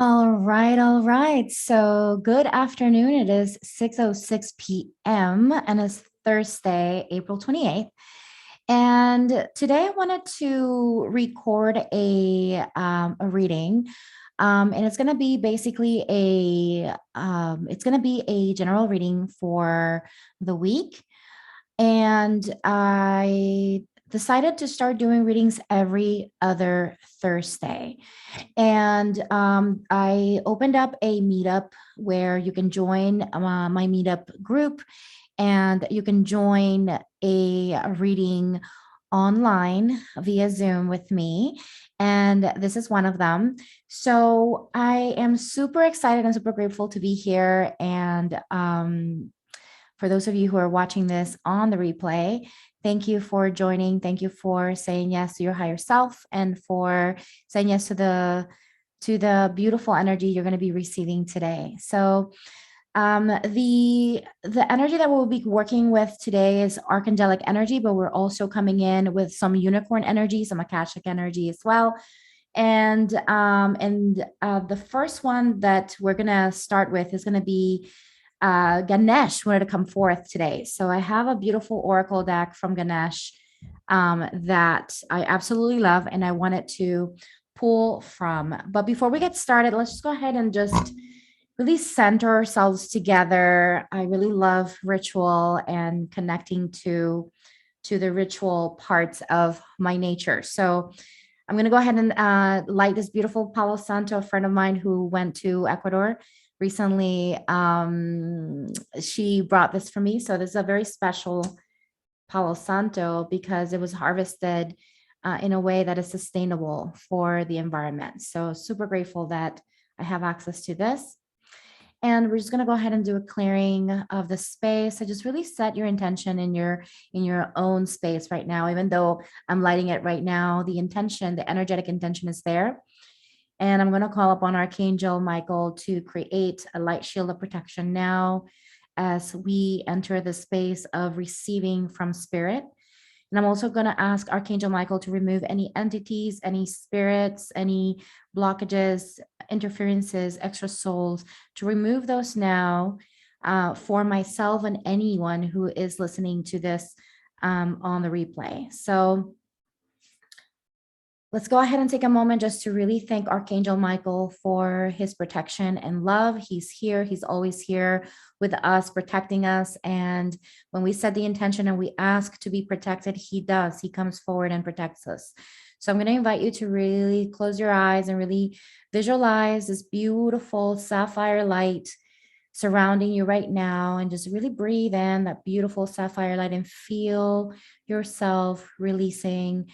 All right, all right. So good afternoon. It is 6:06 p.m. and it's Thursday, April 28th. And today I wanted to record a reading. And it's going to be basically it's going to be a general reading for the week. And I decided to start doing readings every other Thursday. And I opened up a meetup where you can join my meetup group and you can join a reading online via Zoom with me. And this is one of them. So I am super excited and super grateful to be here. And for those of you who are watching this on the replay, thank you for joining. Thank you for saying yes to your higher self and for saying yes to the beautiful energy you're going to be receiving today. So the energy that we'll be working with today is archangelic energy, but we're also coming in with some unicorn energy, some akashic energy as well. And the first one that we're gonna start with is gonna be Ganesh wanted to come forth today. So I have a beautiful oracle deck from Ganesh that I absolutely love and I wanted to pull from. But before we get started, let's just go ahead and just really center ourselves together. I really love ritual and connecting to the ritual parts of my nature. So I'm going to go ahead and light this beautiful Palo Santo. A friend of mine who went to Ecuador recently, she brought this for me. So this is a very special Palo Santo because it was harvested in a way that is sustainable for the environment. So super grateful that I have access to this. And we're just going to go ahead and do a clearing of the space. So just really set your intention in your own space right now. Even though I'm lighting it right now, the intention, the energetic intention is there. And I'm going to call upon Archangel Michael to create a light shield of protection now as we enter the space of receiving from spirit. And I'm also going to ask Archangel Michael to remove any entities, any spirits, any blockages, interferences, extra souls, to remove those now for myself and anyone who is listening to this on the replay. So let's go ahead and take a moment just to really thank Archangel Michael for his protection and love. He's here. He's always here with us, protecting us. And when we set the intention and we ask to be protected, he does. He comes forward and protects us. So I'm going to invite you to really close your eyes and really visualize this beautiful sapphire light surrounding you right now, and just really breathe in that beautiful sapphire light and feel yourself releasing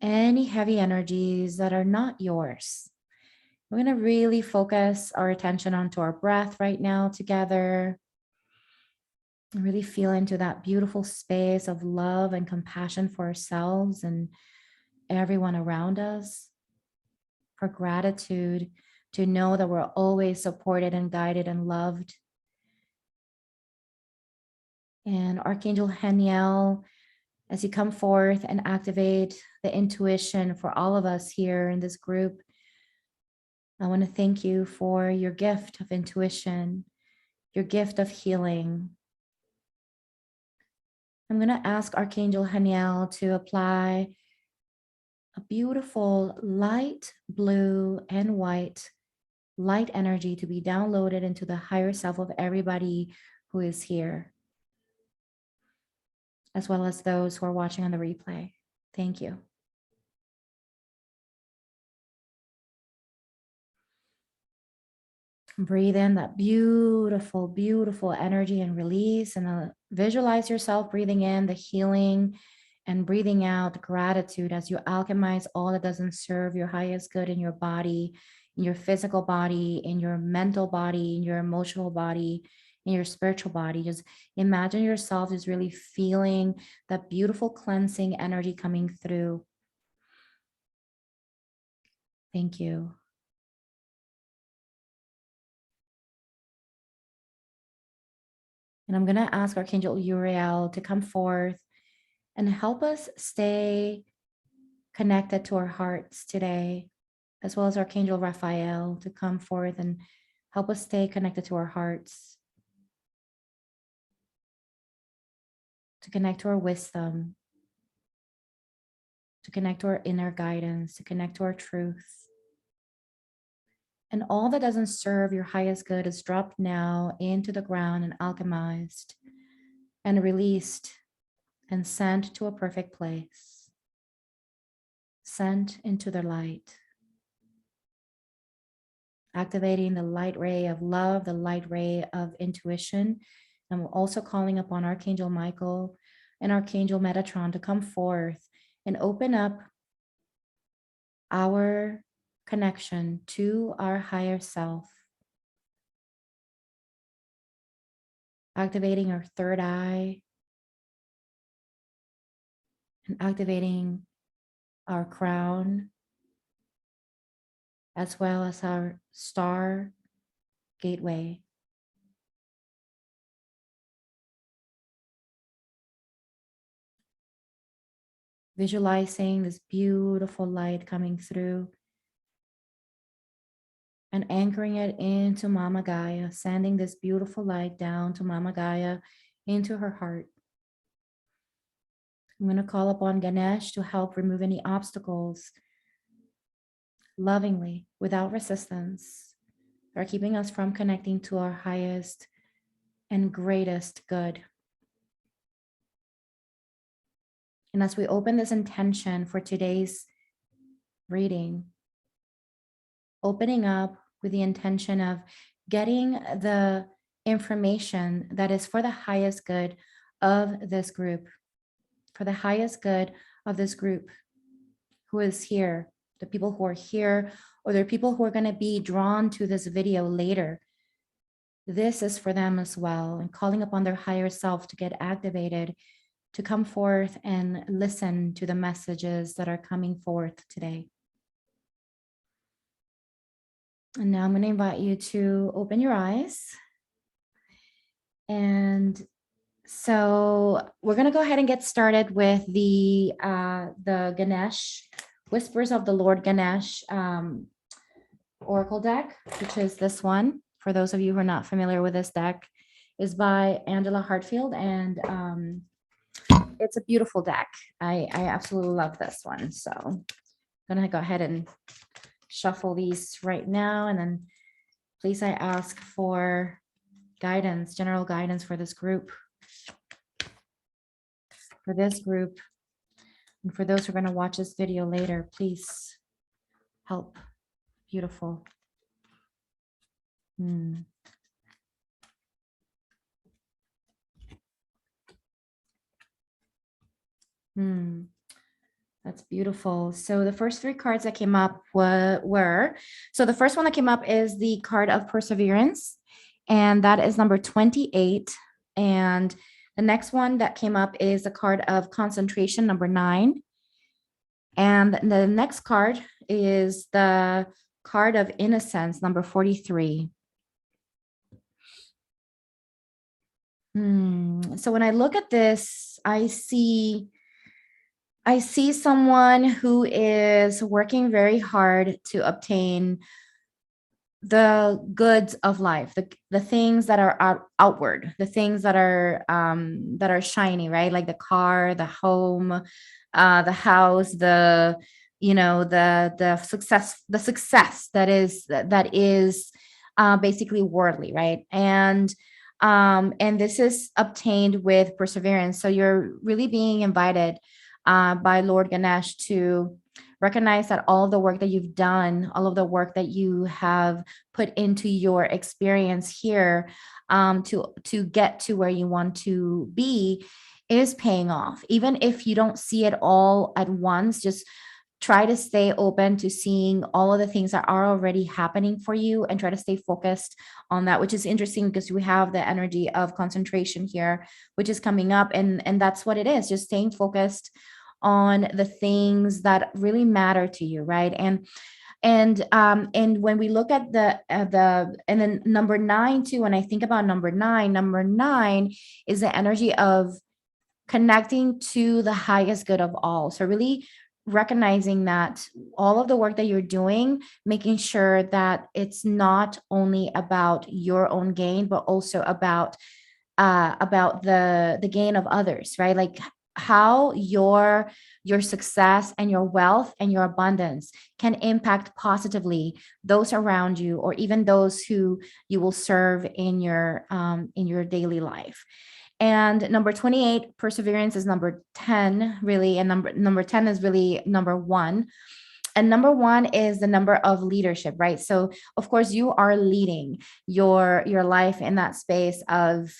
any heavy energies that are not yours. We're going to really focus our attention onto our breath right now together. And really feel into that beautiful space of love and compassion for ourselves and everyone around us. For gratitude to know that we're always supported and guided and loved. And Archangel Haniel, as you come forth and activate the intuition for all of us here in this group, I want to thank you for your gift of intuition, your gift of healing. I'm going to ask Archangel Haniel to apply a beautiful light blue and white light energy to be downloaded into the higher self of everybody who is here, as well as those who are watching on the replay. Thank you. Breathe in that beautiful, beautiful energy and release, and visualize yourself breathing in the healing and breathing out gratitude as you alchemize all that doesn't serve your highest good in your body, in your physical body, in your mental body, in your emotional body, in your spiritual body. Just imagine yourself just really feeling that beautiful cleansing energy coming through. Thank you. And I'm going to ask Archangel Uriel to come forth and help us stay connected to our hearts today. as well as Archangel Raphael, to come forth and help us stay connected to our hearts, to connect to our wisdom, to connect to our inner guidance, to connect to our truth. And all that doesn't serve your highest good is dropped now into the ground and alchemized and released and sent to a perfect place, sent into the light, activating the light ray of love, the light ray of intuition. And we're also calling upon Archangel Michael and Archangel Metatron to come forth and open up our connection to our higher self, activating our third eye and activating our crown, as well as our star gateway. Visualizing this beautiful light coming through and anchoring it into Mama Gaia, sending this beautiful light down to Mama Gaia into her heart. I'm going to call upon Ganesh to help remove any obstacles lovingly, without resistance, that are keeping us from connecting to our highest and greatest good. And as we open this intention for today's reading, opening up with the intention of getting the information that is for the highest good of this group, for the highest good of this group who is here, the people who are here, or the people who are going to be drawn to this video later. This is for them as well, and calling upon their higher self to get activated, to come forth and listen to the messages that are coming forth today. And now I'm going to invite you to open your eyes. And so we're going to go ahead and get started with the Ganesh, Whispers of the Lord Ganesh Oracle deck, which is this one. For those of you who are not familiar with this deck, is by Angela Hartfield, and it's a beautiful deck. I absolutely love this one. So I'm going to go ahead and shuffle these right now, and then please I ask for guidance, general guidance for this group, and for those who are going to watch this video later. Please help. Beautiful. That's beautiful. So the first three cards that came up were, so the first one that came up is the card of perseverance, and that is number 28. And the next one that came up is the card of concentration, number 9. And the next card is the card of innocence, number 43. So when I look at this, I see someone who is working very hard to obtain the goods of life, the things that are outward, the things that are shiny, right? Like the car, the home, the house, the success that is basically worldly, right? And this is obtained with perseverance. So you're really being invited by Lord Ganesh to recognize that all of the work that you've done, all of the work that you have put into your experience here to get to where you want to be is paying off. Even if you don't see it all at once, just try to stay open to seeing all of the things that are already happening for you, and try to stay focused on that, which is interesting because we have the energy of concentration here, which is coming up. And that's what it is, just staying focused on the things that really matter to you, right? And when we look at and then number 9 too, when I think about number nine is the energy of connecting to the highest good of all. So really recognizing that all of the work that you're doing, making sure that it's not only about your own gain, but also about the gain of others, right? Like how your success and your wealth and your abundance can impact positively those around you, or even those who you will serve in your daily life. And number 28, perseverance, is number 10, really. And number 10 is really number one. And number one is the number of leadership, right? So of course you are leading your life in that space of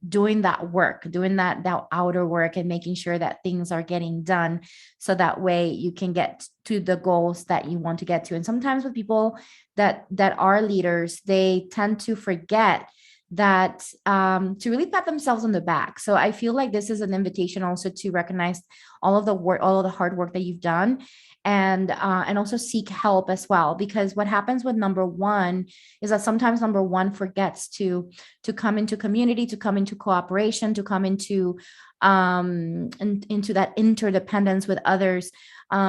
doing that work, doing that outer work, and making sure that things are getting done, so that way you can get to the goals that you want to get to. And sometimes with people that are leaders, they tend to forget that, to really pat themselves on the back. So I feel like this is an invitation also to recognize all of the work, all of the hard work that you've done, and also seek help as well. Because what happens with number one is that sometimes number one forgets to come into community, to come into cooperation, to come into that interdependence with others,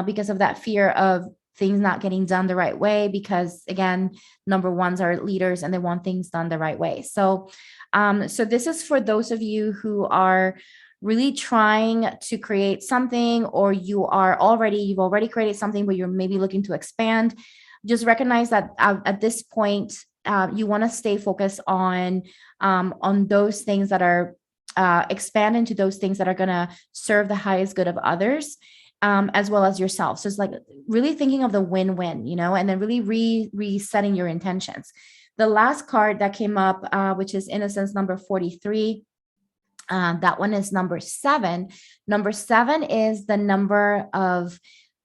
because of that fear of things not getting done the right way. Because again, number ones are leaders and they want things done the right way. So this is for those of you who are really trying to create something, or you've already created something, but you're maybe looking to expand. Just recognize that at this point, you want to stay focused on those things that are expand into those things that are going to serve the highest good of others, as well as yourself. So it's like really thinking of the win-win, and then really resetting your intentions. The last card that came up, which is Innocence, number 43. That one is number 7. Number 7 is the number of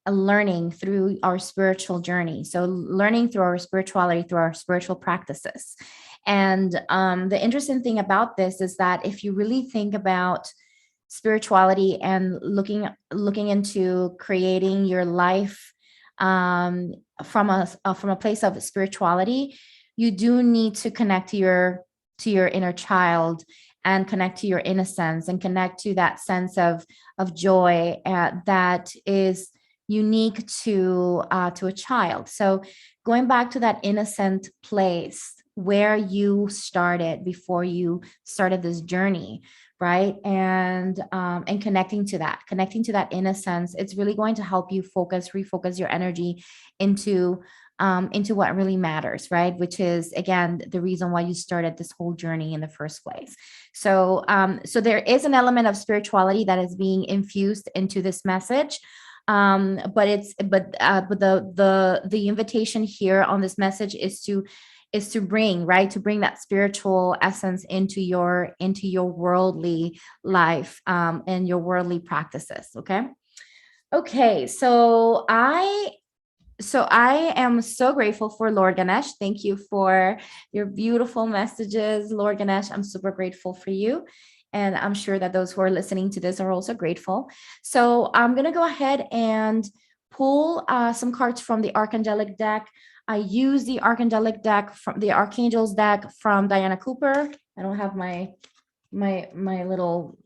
learning through our spiritual journey. So learning through our spirituality, through our spiritual practices. And the interesting thing about this is that if you really think about spirituality and looking into creating your life, from a place of spirituality, you do need to connect to your inner child, and connect to your innocence, and connect to that sense of joy, that is unique to a child. So going back to that innocent place where you started before you started this journey, right? And connecting to that innocence, it's really going to help you refocus your energy into what really matters, right? Which is, again, the reason why you started this whole journey in the first place. So there is an element of spirituality that is being infused into this message. But the invitation here on this message is to bring that spiritual essence into your worldly life, and your worldly practices. Okay, so I am so grateful for Lord Ganesh. Thank you for your beautiful messages, Lord Ganesh. I'm super grateful for you. And I'm sure that those who are listening to this are also grateful. So I'm going to go ahead and pull some cards from the Archangelic Deck. I use the Archangelic Deck from the Archangel's Deck from Diana Cooper. I don't have my little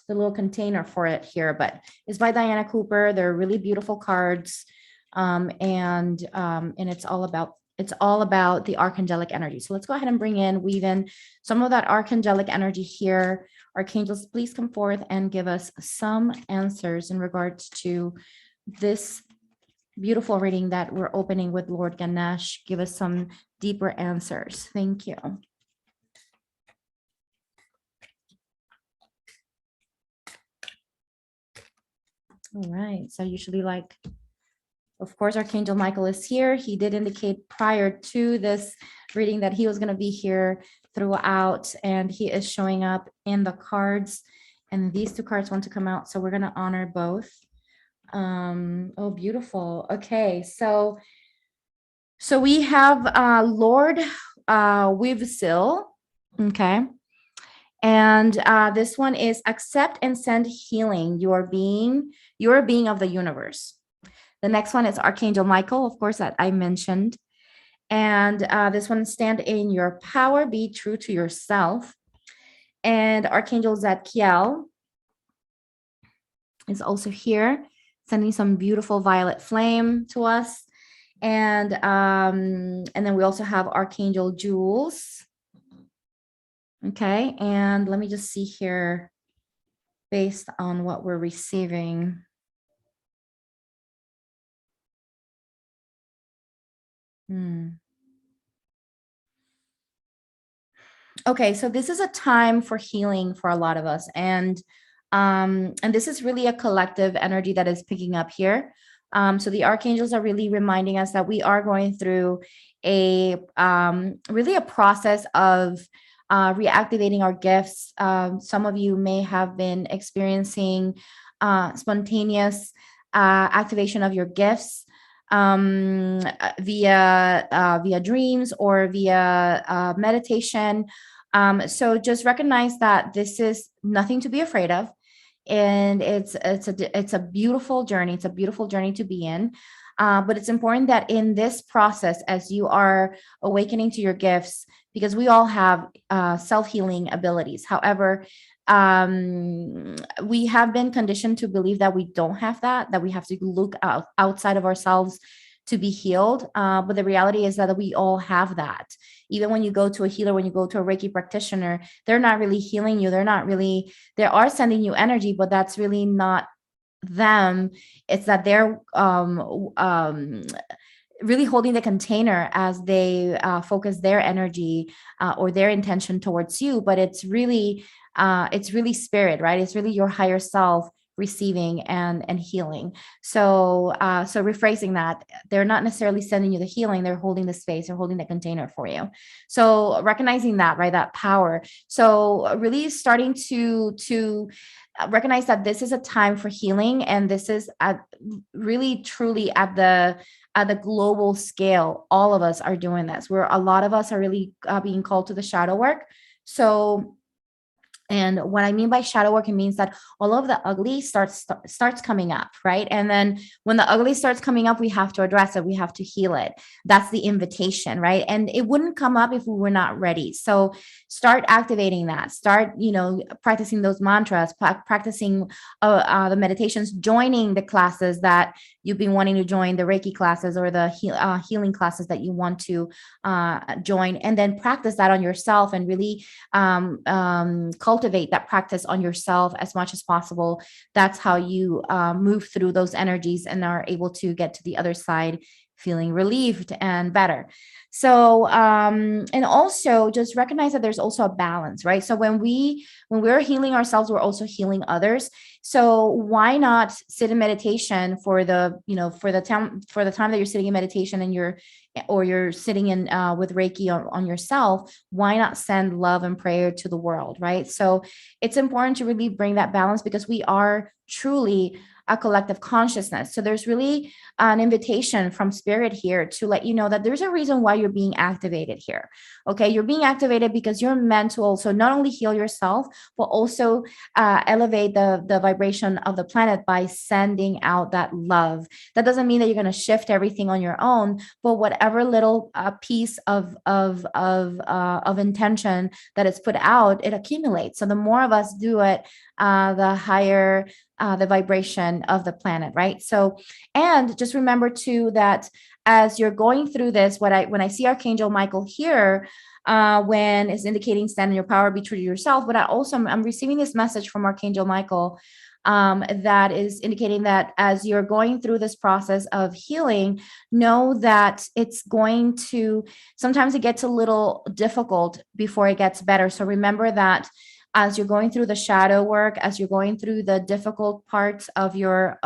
the little container for it here, but it's by Diana Cooper. They're really beautiful cards. And it's all about the archangelic energy. So let's go ahead and weave in some of that archangelic energy here. Archangels, please come forth and give us some answers in regards to this beautiful reading that we're opening with Lord Ganesh. Give us some deeper answers. Thank you. All right. So usually, of course, Archangel Michael is here. He did indicate prior to this reading that he was going to be here throughout, and he is showing up in the cards. And these two cards want to come out, so we're going to honor both. Oh, beautiful. Okay, so we have Lord Wivsil. Okay. And this one is accept and send healing. You're a being of the universe. The next one is Archangel Michael, of course, that I mentioned. And this one, stand in your power, be true to yourself. And Archangel Zadkiel. is also here, sending some beautiful violet flame to us. And then we also have Archangel Jules. Okay, and let me just see here based on what we're receiving. Okay, so this is a time for healing for a lot of us, and this is really a collective energy that is picking up here. So the archangels are really reminding us that we are going through a really a process of reactivating our gifts. Some of you may have been experiencing spontaneous activation of your gifts via dreams or via meditation. So just recognize that this is nothing to be afraid of, and it's a beautiful journey. It's a beautiful journey to be in. But it's important that in this process, as you are awakening to your gifts, because we all have self-healing abilities. However, we have been conditioned to believe that we don't have that we have to look outside of ourselves to be healed. But the reality is that we all have that. Even when you go to a healer, when you go to a Reiki practitioner, they're not really healing you. They are sending you energy, but that's really not them. It's that they're really holding the container as they focus their energy or their intention towards you. But it's really spirit, right? It's really your higher self receiving and healing. So rephrasing that, they're not necessarily sending you the healing, they're holding the space, they're holding the container for you. So recognizing that, right, that power. So really starting to recognize that this is a time for healing, and this is really truly at the global scale. All of us are doing this, where a lot of us are really being called to the shadow work. So, and what I mean by shadow work, it means that all of the ugly starts coming up, right? And then when the ugly starts coming up, we have to address it. We have to heal it. That's the invitation, right? And it wouldn't come up if we were not ready. So start activating that. Start, practicing those mantras, practicing the meditations, joining the classes that you've been wanting to join, the Reiki classes or the healing classes that you want to join, and then practice that on yourself and really cultivate that practice on yourself as much as possible. That's how you move through those energies and are able to get to the other side feeling relieved and better. So and also just recognize that there's also a balance, right? So when we're healing ourselves, we're also healing others. So why not sit in meditation for the time that you're sitting in meditation and you're sitting in with Reiki on yourself? Why not send love and prayer to the world, right? So it's important to really bring that balance, because we are truly a collective consciousness. So there's really an invitation from spirit here to let you know that there's a reason why you're being activated here. Okay, you're being activated because you're meant to also not only heal yourself, but also elevate the vibration of the planet by sending out that love. That doesn't mean that you're going to shift everything on your own, but whatever little piece of intention that is put out, it accumulates. So the more of us do it, the higher the vibration of the planet, right? So, and just remember too that as you're going through this, when I see Archangel Michael here, when it's indicating stand in your power, be true to yourself, but I'm receiving this message from Archangel Michael that is indicating that as you're going through this process of healing, know that it's going to, sometimes it gets a little difficult before it gets better. So remember that as you're going through the shadow work, as you're going through the difficult parts of your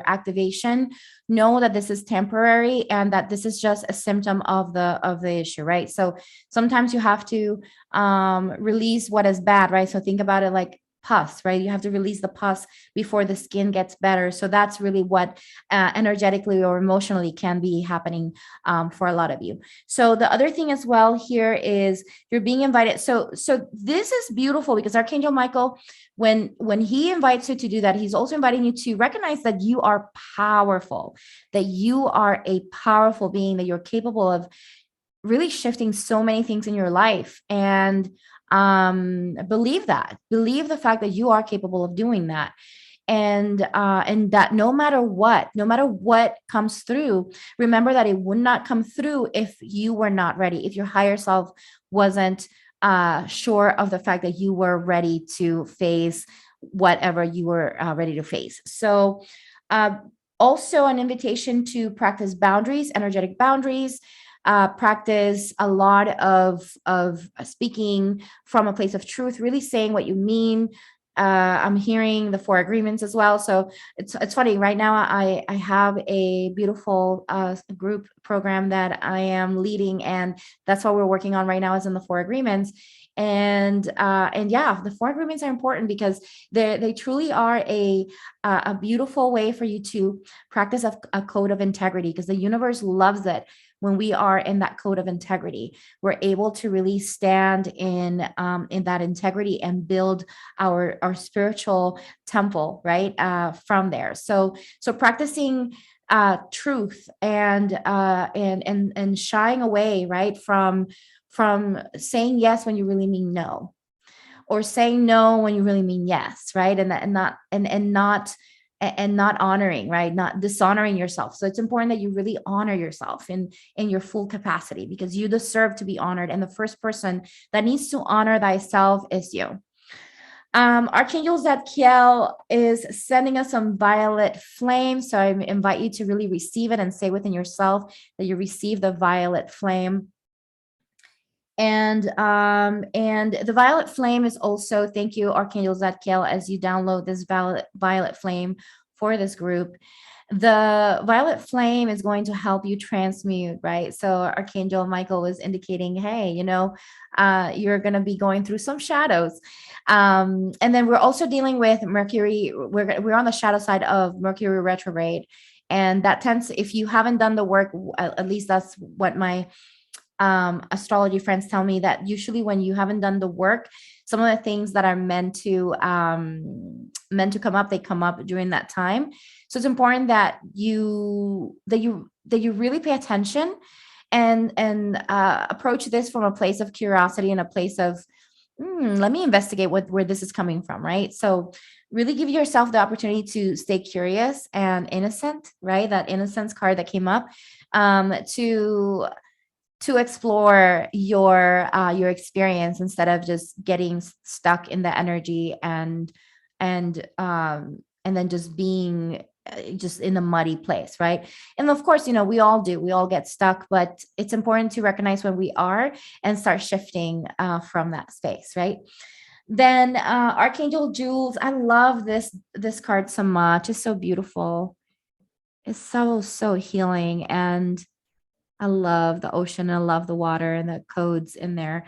activation, know that this is temporary and that this is just a symptom of the issue, right? So sometimes you have to release what is bad, right? So think about it like pus, right? You have to release the pus before the skin gets better. So that's really what energetically or emotionally can be happening for a lot of you. So the other thing as well here is you're being invited. So this is beautiful, because Archangel Michael, when he invites you to do that, he's also inviting you to recognize that you are powerful, that you are a powerful being, that you're capable of really shifting so many things in your life. And believe the fact that you are capable of doing that. and that no matter what comes through, remember that it would not come through if you were not ready, if your higher self wasn't sure of the fact that you were ready to face whatever you were ready to face. So uh, also an invitation to practice boundaries, energetic boundaries, practice a lot of speaking from a place of truth, really saying what you mean. I'm hearing the four agreements as well. So it's funny. Right now, I have a beautiful group program that I am leading, and that's what we're working on right now, is in the four agreements. And yeah, the four agreements are important because they truly are a beautiful way for you to practice a code of integrity, because the universe loves it when we are in that code of integrity. We're able to really stand in that integrity and build our spiritual temple, right? From there. So practicing truth and shying away, right, from saying yes when you really mean no, or saying no when you really mean yes, right? And not honoring, right? Not dishonoring yourself. So it's important that you really honor yourself in your full capacity, because you deserve to be honored. And the first person that needs to honor thyself is you. Archangel Zadkiel is sending us some violet flame. So I invite you to really receive it and say within yourself that you receive the violet flame. And the violet flame is also, thank you, Archangel Zadkiel, as you download this violet flame for this group. The violet flame is going to help you transmute, right? So Archangel Michael was indicating, hey, you're going to be going through some shadows. And then we're also dealing with Mercury. We're on the shadow side of Mercury retrograde. And that tends, if you haven't done the work, at least that's what my astrology friends tell me, that usually when you haven't done the work, some of the things that are meant to come up, they come up during that time. So it's important that you really pay attention and approach this from a place of curiosity and a place of let me investigate where this is coming from, right? So really give yourself the opportunity to stay curious and innocent, right? That innocence card that came up, to explore your experience, instead of just getting stuck in the energy and then just being just in a muddy place, right? And of course, we all get stuck, but it's important to recognize when we are and start shifting from that space, right? Then Archangel Jules, I love this card so much. It's so beautiful. It's so healing, and I love the ocean. I love the water and the codes in there.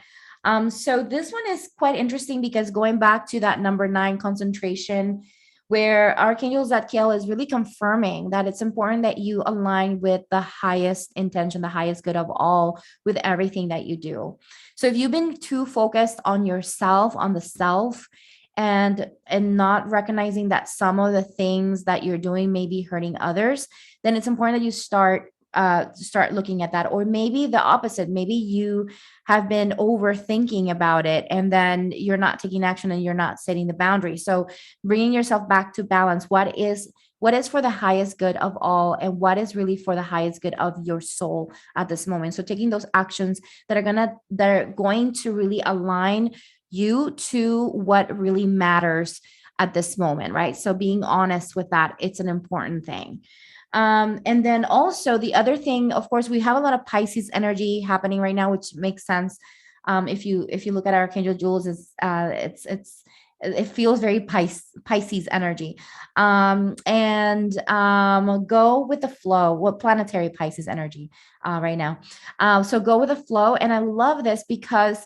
So this one is quite interesting, because going back to that number 9 concentration, where Archangel Zadkiel is really confirming that it's important that you align with the highest intention, the highest good of all, with everything that you do. So if you've been too focused on yourself, on the self, and not recognizing that some of the things that you're doing may be hurting others, then it's important that you start looking at that. Or maybe the opposite, maybe you have been overthinking about it, and then you're not taking action and you're not setting the boundary. So bringing yourself back to balance, what is for the highest good of all, and what is really for the highest good of your soul at this moment. So taking those actions that are going to really align you to what really matters at this moment, right? So being honest with that, it's an important thing. And then also the other thing, of course, we have a lot of Pisces energy happening right now, which makes sense. If you look at Archangel Jules, it feels very Pisces energy. Go with the flow. What planetary Pisces energy right now? So go with the flow. And I love this because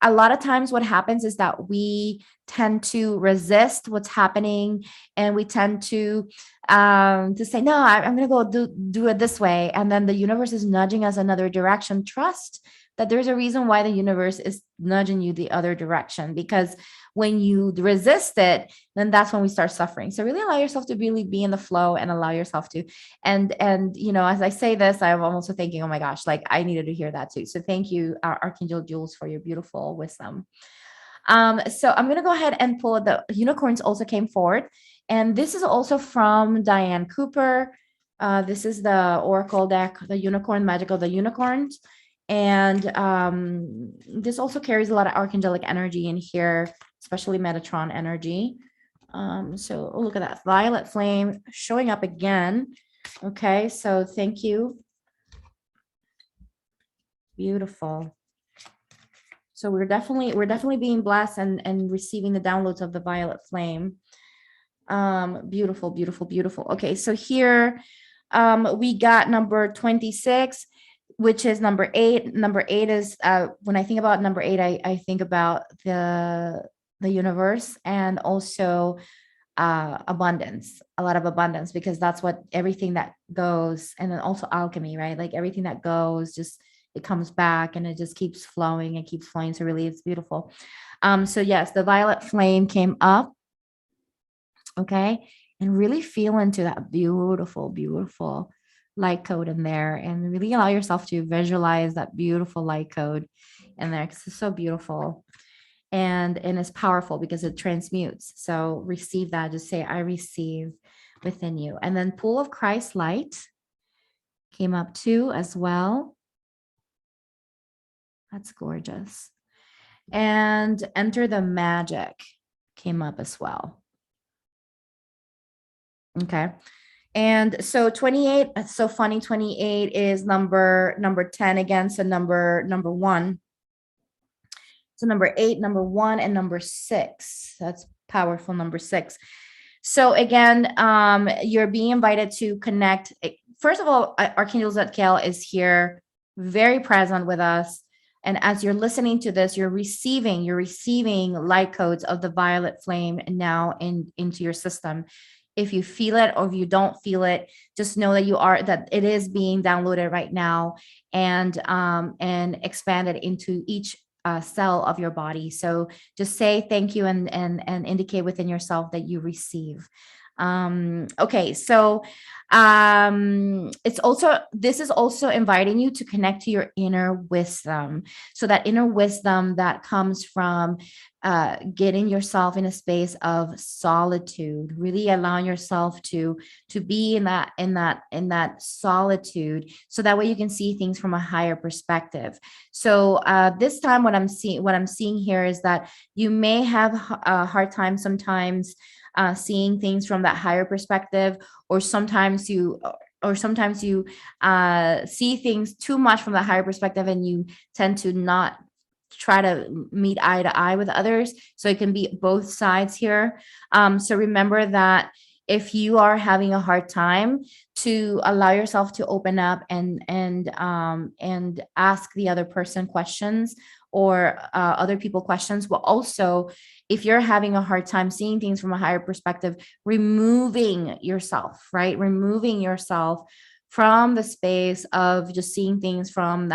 a lot of times what happens is that we tend to resist what's happening, and we tend to say, no, I'm going to go do it this way. And then the universe is nudging us another direction. Trust that there's a reason why the universe is nudging you the other direction, because when you resist it, then that's when we start suffering. So really allow yourself to really be in the flow, and allow yourself to, and as I say this, I'm also thinking, oh my gosh, like I needed to hear that too. So thank you, Archangel Jules, for your beautiful wisdom. So I'm going to go ahead and pull the unicorns also came forward. And this is also from Diane Cooper. This is the Oracle deck, the Unicorn, Magical, the Unicorns. And this also carries a lot of archangelic energy in here, especially Metatron energy. So look at that violet flame showing up again. Okay, so thank you. Beautiful. So we're definitely being blessed and receiving the downloads of the violet flame. Beautiful, beautiful, beautiful. Okay, so here we got number 26, which is number 8. Number 8 is when I think about number 8, I think about the universe, and also abundance, a lot of abundance, because that's what everything that goes, and then also alchemy, right? Like everything that goes, just it comes back and it just keeps flowing and keeps flowing. So really it's beautiful. So yes, the violet flame came up. Okay, and really feel into that beautiful, beautiful light code in there, and really allow yourself to visualize that beautiful light code in there, because it's so beautiful and it's powerful because it transmutes. So receive that. Just say, I receive within you. And then pool of Christ light came up too as well. That's gorgeous. And enter the magic came up as well. Okay. And so 28, it's so funny, 28 is number 10 again. So number 1. So number 8, number 1, and number 6. That's powerful, number 6. So again, you're being invited to connect. First of all, Archangel Zadkiel is here, very present with us. And as you're listening to this, you're receiving light codes of the violet flame now into your system. If you feel it or if you don't feel it, just know that it is being downloaded right now, and expanded into each cell of your body. So just say thank you and indicate within yourself that you receive. Okay, so this is also inviting you to connect to your inner wisdom. So that inner wisdom that comes from getting yourself in a space of solitude, really allowing yourself to be in that solitude, so that way you can see things from a higher perspective. So this time, what I'm seeing here is that you may have a hard time sometimes seeing things from that higher perspective, or sometimes you see things too much from the higher perspective, and you tend to not try to meet eye to eye with others. So it can be both sides here. So remember that if you are having a hard time, to allow yourself to open up and ask the other person questions, or other people questions. But also, if you're having a hard time seeing things from a higher perspective, removing yourself from the space of just seeing things from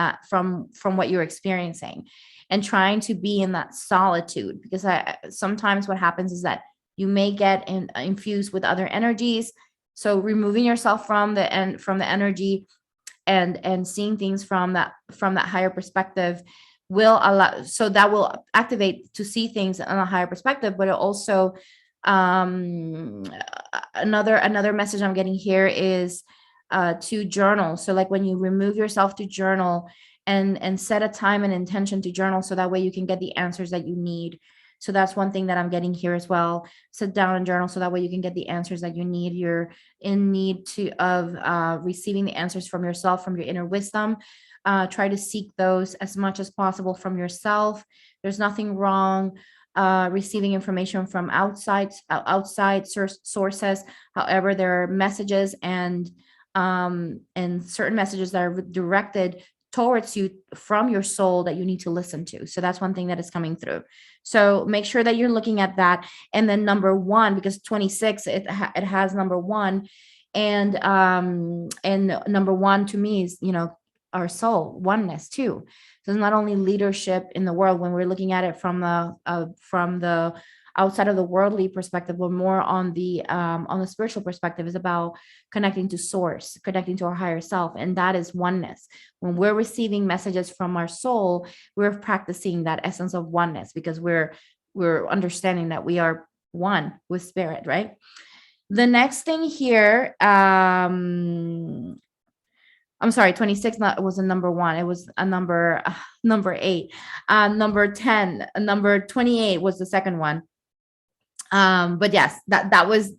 what you're experiencing, and trying to be in that solitude. Because sometimes what happens is that you may get infused with other energies. So removing yourself from the energy and seeing things from that higher perspective will allow, so that will activate to see things on a higher perspective. But it also, another message I'm getting here is to journal. So like when you remove yourself to journal, and set a time and intention to journal, so that way you can get the answers that you need. So that's one thing that I'm getting here as well. Sit down and journal, so that way you can get the answers that you need. You're in need of receiving the answers from yourself, from your inner wisdom. Try to seek those as much as possible from yourself. There's nothing wrong receiving information from outside sources. However, there are messages and certain messages that are directed towards you from your soul that you need to listen to. So that's one thing that is coming through. So make sure that you're looking at that. And then number 1, because 26, it has number 1, and number 1 to me is, our soul oneness too. So it's not only leadership in the world when we're looking at it from the outside of the worldly perspective, but more on the spiritual perspective, is about connecting to source, connecting to our higher self. And that is oneness. When we're receiving messages from our soul, we're practicing that essence of oneness, because we're understanding that we are one with spirit, right? The next thing here, I'm sorry, 26 was a number one. It was a number eight. Number 10, number 28 was the second one. But yes, that was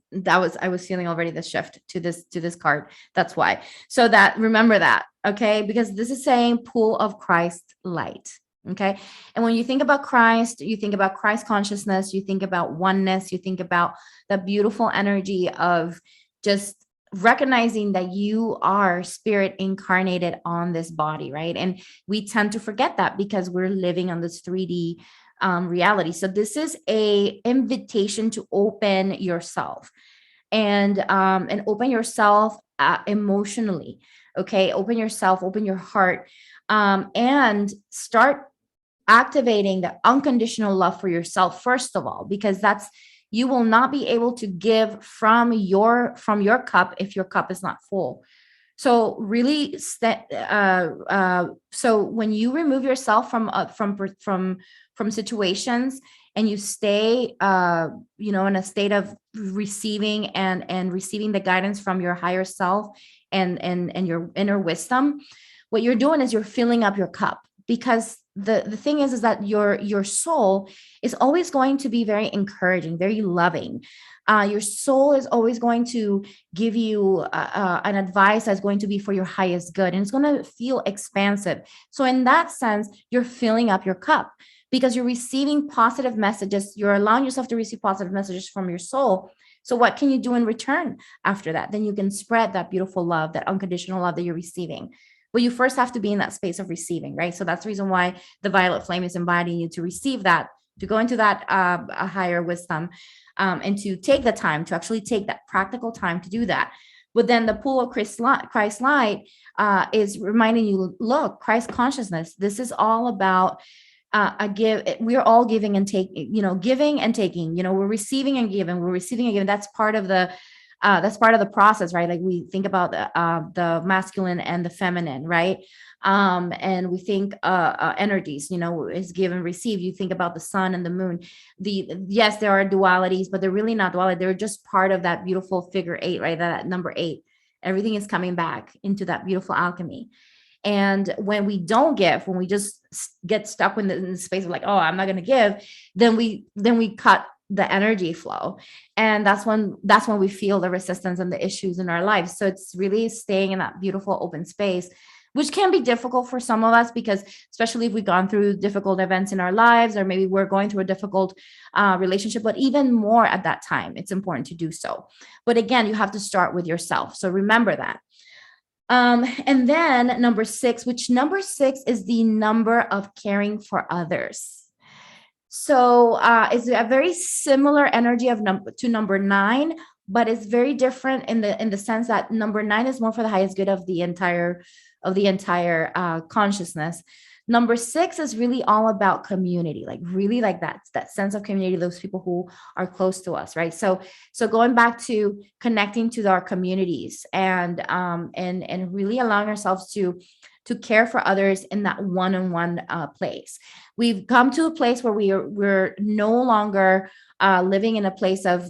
I was feeling already the shift to this card. That's why. So that, remember that, okay? Because this is saying pool of Christ light. Okay. And when you think about Christ, you think about Christ consciousness, you think about oneness, you think about the beautiful energy of just recognizing that you are spirit incarnated on this body, right? And we tend to forget that because we're living on this 3D reality. So this is a invitation to open yourself and open yourself emotionally. Okay, open yourself, open your heart, and start activating the unconditional love for yourself first of all, because that's, you will not be able to give from your cup if your cup is not full. So really, so when you remove yourself from situations and you stay, in a state of receiving and receiving the guidance from your higher self and your inner wisdom, what you're doing is you're filling up your cup. Because the thing is that your soul is always going to be very encouraging, very loving. Your soul is always going to give you an advice that's going to be for your highest good, and it's going to feel expansive. So in that sense, you're filling up your cup because you're receiving positive messages. You're allowing yourself to receive positive messages from your soul. So what can you do in return after that? Then you can spread that beautiful love, that unconditional love that you're receiving. But you first have to be in that space of receiving, right? So that's the reason why the violet flame is inviting you to receive that, to go into that a higher wisdom, and to take the time, to actually take that practical time to do that. But then the pool of Christ light is reminding you, look, Christ consciousness, this is all about we're all giving and taking, giving and taking, we're receiving and giving, that's part of the process, right? Like we think about the masculine and the feminine, right? And we think energies, is give and receive. You think about the sun and the moon. Yes, there are dualities, but they're really not duality. They're just part of that beautiful figure eight, right? That number eight. Everything is coming back into that beautiful alchemy. And when we don't give, when we just get stuck in the space of like, oh, I'm not going to give, then we cut the energy flow. And that's when we feel the resistance and the issues in our lives. So it's really staying in that beautiful open space, which can be difficult for some of us, because especially if we've gone through difficult events in our lives, or maybe we're going through a difficult relationship, but even more at that time, it's important to do so. But again, you have to start with yourself. So remember that. And then number 6, which number 6 is the number of caring for others. So it's a very similar energy to number 9, but it's very different in the sense that number 9 is more for the highest good of the entire consciousness. Number 6 is really all about community, like really like that sense of community, those people who are close to us, right? So going back to connecting to our communities and really allowing ourselves to care for others in that one-on-one place. We've come to a place where we're no longer living in a place of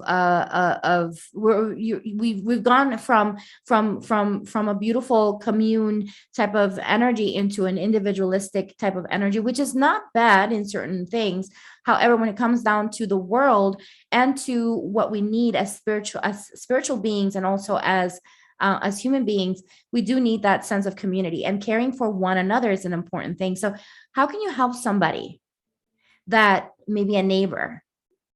we've gone from a beautiful commune type of energy into an individualistic type of energy, which is not bad in certain things. However, when it comes down to the world and to what we need as spiritual beings, and also as human beings, we do need that sense of community, and caring for one another is an important thing. So how can you help somebody that maybe a neighbor,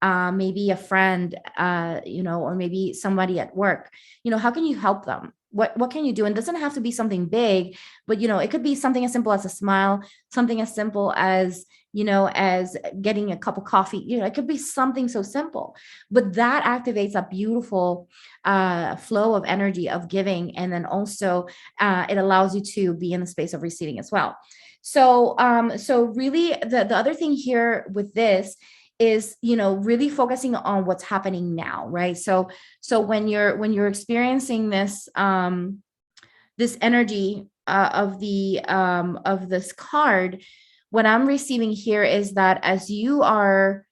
maybe a friend, or maybe somebody at work, how can you help them? What can you do? And it doesn't have to be something big, but it could be something as simple as a smile, something as simple as as getting a cup of coffee. It could be something so simple, but that activates a beautiful flow of energy of giving. And then also it allows you to be in the space of receiving as well. So really the other thing here with this is really focusing on what's happening now, right? So when you're experiencing this this energy of this card, what I'm receiving here is that as you are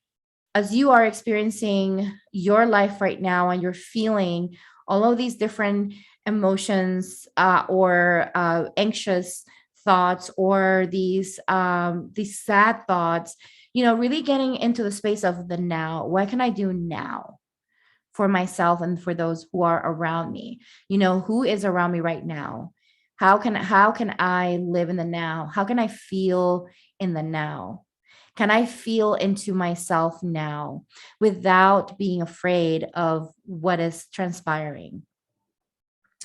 as you are experiencing your life right now and you're feeling all of these different emotions, or anxious thoughts, or these sad thoughts, really getting into the space of the now. What can I do now for myself and for those who are around me? Who is around me right now? How can I live in the now? How can I feel in the now? Can I feel into myself now without being afraid of what is transpiring?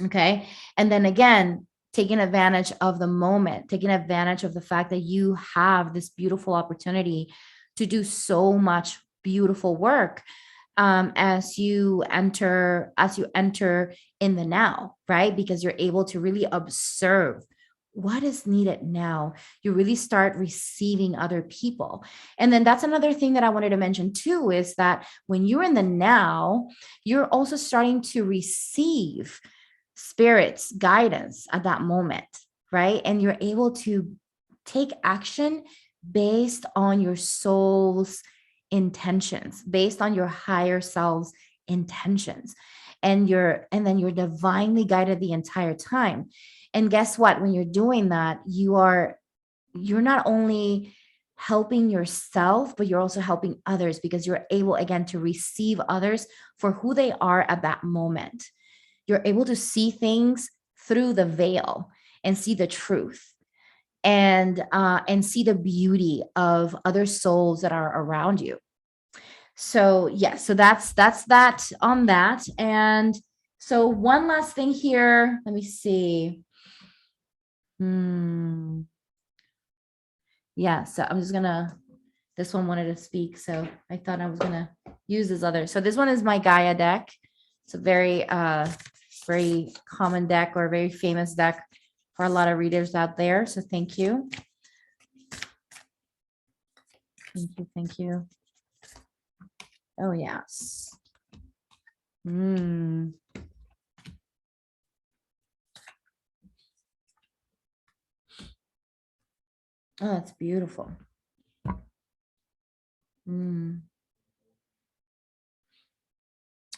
Okay. And then again, taking advantage of the moment, taking advantage of the fact that you have this beautiful opportunity to do so much beautiful work, as you enter in the now, right? Because you're able to really observe what is needed now. You really start receiving other people. And then that's another thing that I wanted to mention too, is that when you're in the now, you're also starting to receive spirit's guidance at that moment, right? And you're able to take action based on your soul's intentions, based on your higher self's intentions. And then you're divinely guided the entire time. And guess what? When you're doing that, you're not only helping yourself, but you're also helping others, because you're able again to receive others for who they are at that moment. You're able to see things through the veil and see the truth, and see the beauty of other souls that are around you. So yes, so that's that on that. And so one last thing here, let me see. Yeah, so I'm just gonna, this one wanted to speak, so I thought I was gonna use this other. So this one is my Gaia deck. It's a very common deck, or a very famous deck for a lot of readers out there. So thank you. Thank you. Oh, yes. Oh, that's beautiful.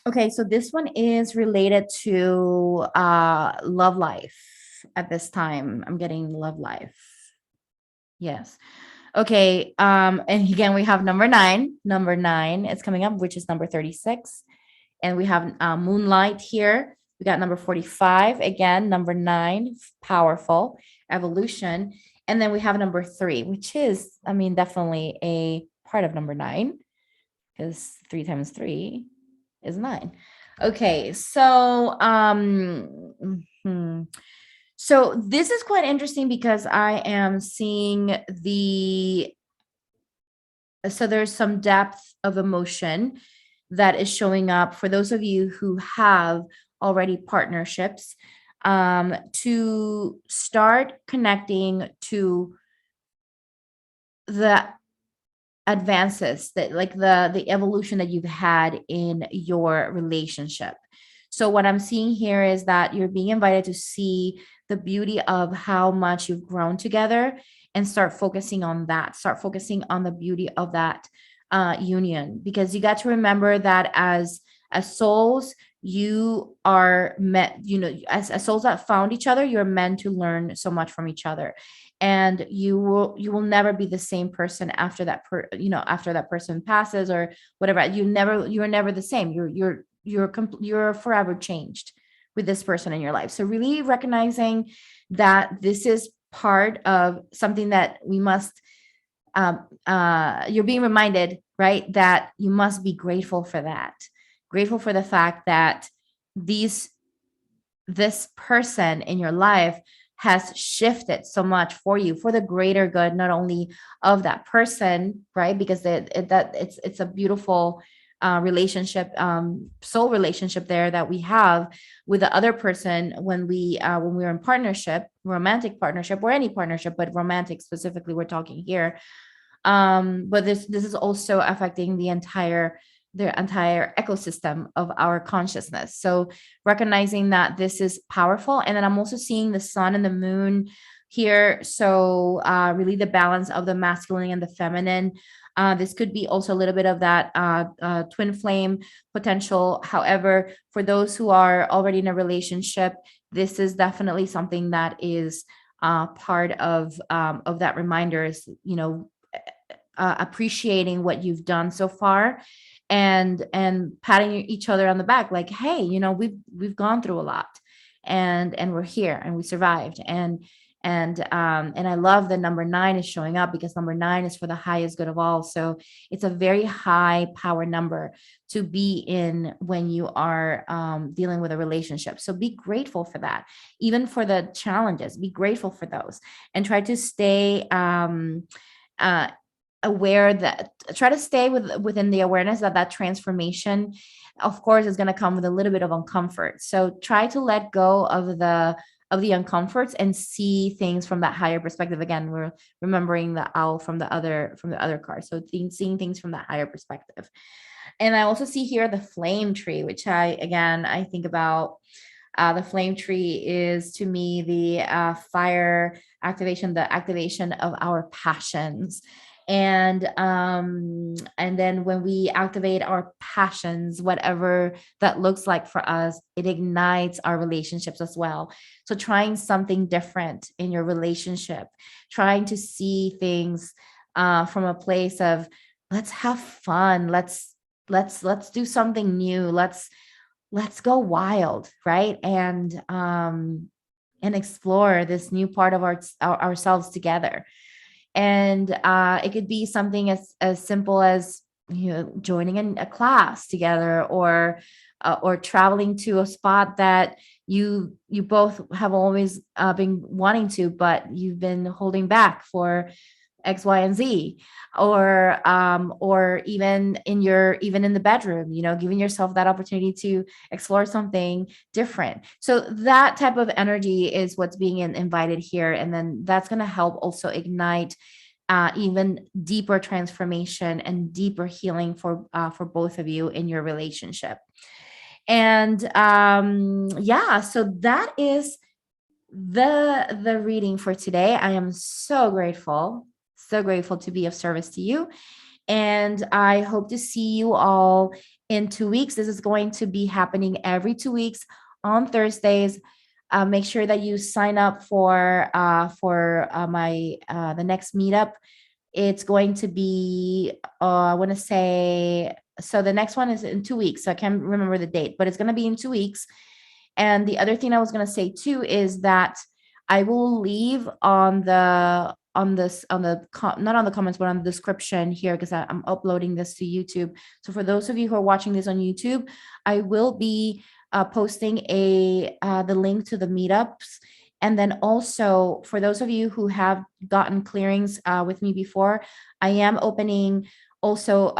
Okay, so this one is related to love life at this time. I'm getting love life. Yes. Okay. And again, we have number 9. Number 9 is coming up, which is number 36. And we have Moonlight here. We got number 45. Again, number 9, powerful, evolution. And then we have number 3, which is, I mean, definitely a part of number 9, because 3 times 3 is 9. Okay, so so this is quite interesting, because I am seeing so there's some depth of emotion that is showing up for those of you who have already partnerships, to start connecting to the advances, that like the evolution that you've had in your relationship. So what I'm seeing here is that you're being invited to see the beauty of how much you've grown together, and start focusing on that. Start focusing on the beauty of that union, because you got to remember that as souls, you are meant, as souls that found each other, you're meant to learn so much from each other. And you will never be the same person after after that person passes or whatever. You're never the same. You're forever changed with this person in your life. So really recognizing that this is part of something that we must, you're being reminded, right, that you must be grateful for that. Grateful for the fact that this person in your life has shifted so much for you, for the greater good, not only of that person, right? Because it's a beautiful relationship, soul relationship there that we have with the other person when we're in partnership, romantic partnership, or any partnership, but romantic specifically, we're talking here. But this is also affecting the entire ecosystem of our consciousness. So recognizing that this is powerful. And then I'm also seeing the sun and the moon here. So really the balance of the masculine and the feminine. This could be also a little bit of that twin flame potential. However, for those who are already in a relationship, this is definitely something that is part of that reminder is, appreciating what you've done so far, and patting each other on the back, like, hey, we've gone through a lot, and we're here and we survived. And I love that number 9 is showing up, because number 9 is for the highest good of all. So it's a very high power number to be in when you are dealing with a relationship. So be grateful for that. Even for the challenges, be grateful for those, and try to stay uh, aware that try to stay within the awareness that that transformation, of course, is going to come with a little bit of uncomfort. So try to let go of the uncomforts and see things from that higher perspective. Again, we're remembering the owl from the other card. So seeing things from that higher perspective. And I also see here the flame tree, which I think about. The flame tree is, to me, the fire activation, the activation of our passions. And then when we activate our passions, whatever that looks like for us, it ignites our relationships as well. So trying something different in your relationship, trying to see things from a place of, let's have fun, let's do something new, let's go wild, right? And explore this new part of ourselves together. And it could be something as simple as, joining in a class together, or traveling to a spot that you both have always been wanting to, but you've been holding back for X, Y, and Z. Or even in the bedroom, giving yourself that opportunity to explore something different. So that type of energy is what's being invited here. And then that's going to help also ignite even deeper transformation and deeper healing for both of you in your relationship. And so that is the reading for today. I am so grateful to be of service to you. And I hope to see you all in 2 weeks. This is going to be happening every 2 weeks on Thursdays. Make sure that you sign up for my the next meetup. It's going to be, I want to say, so the next one is in 2 weeks. So I can't remember the date, but it's going to be in 2 weeks. And the other thing I was going to say too is that I will leave on the not on the comments, but on the description here, because I'm uploading this to YouTube. So for those of you who are watching this on YouTube, I will be posting the link to the meetups. And then also, for those of you who have gotten clearings with me before, I am opening also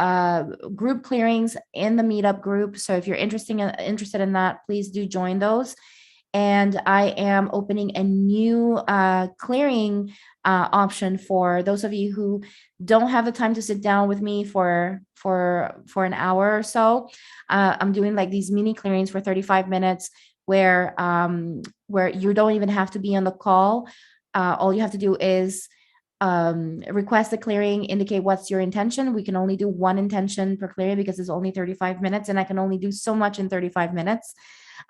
group clearings in the meetup group. So if you're interested in that, please do join those. And I am opening a new clearing option for those of you who don't have the time to sit down with me for an hour or so. I'm doing like these mini clearings for 35 minutes where you don't even have to be on the call. All you have to do is request a clearing, indicate what's your intention. We can only do one intention per clearing because it's only 35 minutes, and I can only do so much in 35 minutes.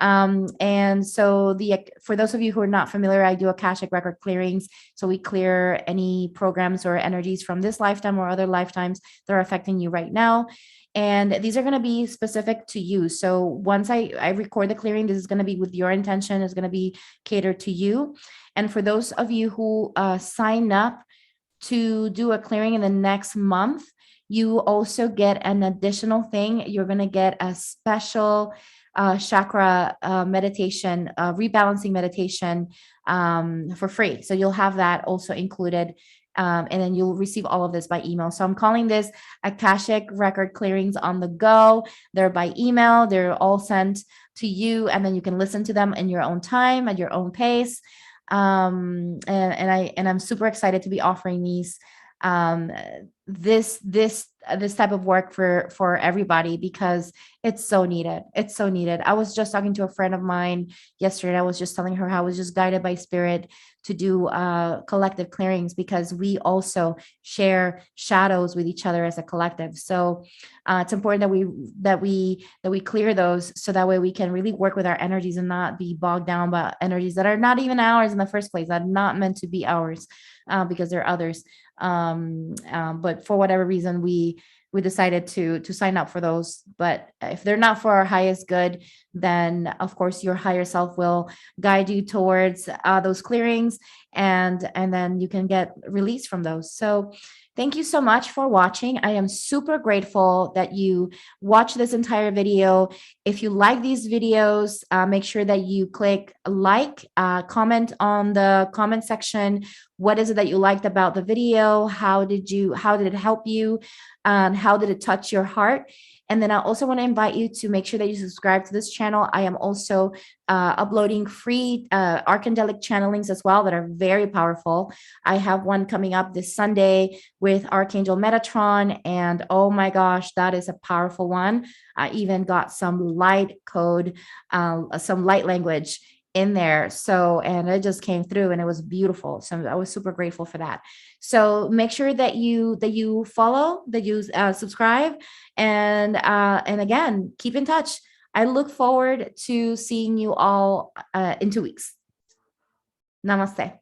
And so for those of you who are not familiar, I do Akashic record clearings. So we clear any programs or energies from this lifetime or other lifetimes that are affecting you right now. And these are going to be specific to you. So once I record the clearing, this is going to be with your intention, is going to be catered to you. And for those of you who sign up to do a clearing in the next month, you also get an additional thing. You're going to get a special chakra meditation, rebalancing meditation for free. So you'll have that also included. And then you'll receive all of this by email. So I'm calling this Akashic record clearings on the go. They're by email. They're all sent to you, and then you can listen to them in your own time, at your own pace. And I'm super excited to be offering these this type of work for everybody, because it's so needed. It's so needed. I was just talking to a friend of mine yesterday. I was just telling her how I was just guided by spirit to do collective clearings, because we also share shadows with each other as a collective. So it's important that we clear those, so that way we can really work with our energies and not be bogged down by energies that are not even ours in the first place, that are not meant to be ours, because they're others. But for whatever reason, we decided to sign up for those. But if they're not for our highest good, then of course your higher self will guide you towards those clearings, and then you can get released from those. So thank you so much for watching. I am super grateful that you watched this entire video. If you like these videos, make sure that you click like, comment on the comment section. What is it that you liked about the video? How did it help you? How did it touch your heart? And then I also want to invite you to make sure that you subscribe to this channel. I am also uploading free Archangelic channelings as well that are very powerful. I have one coming up this Sunday with Archangel Metatron, and oh my gosh, that is a powerful one. I even got some light code, some light language in there. So, and it just came through and it was beautiful. So I was super grateful for that. So make sure that you follow, that you subscribe, and again, keep in touch. I look forward to seeing you all in 2 weeks. Namaste.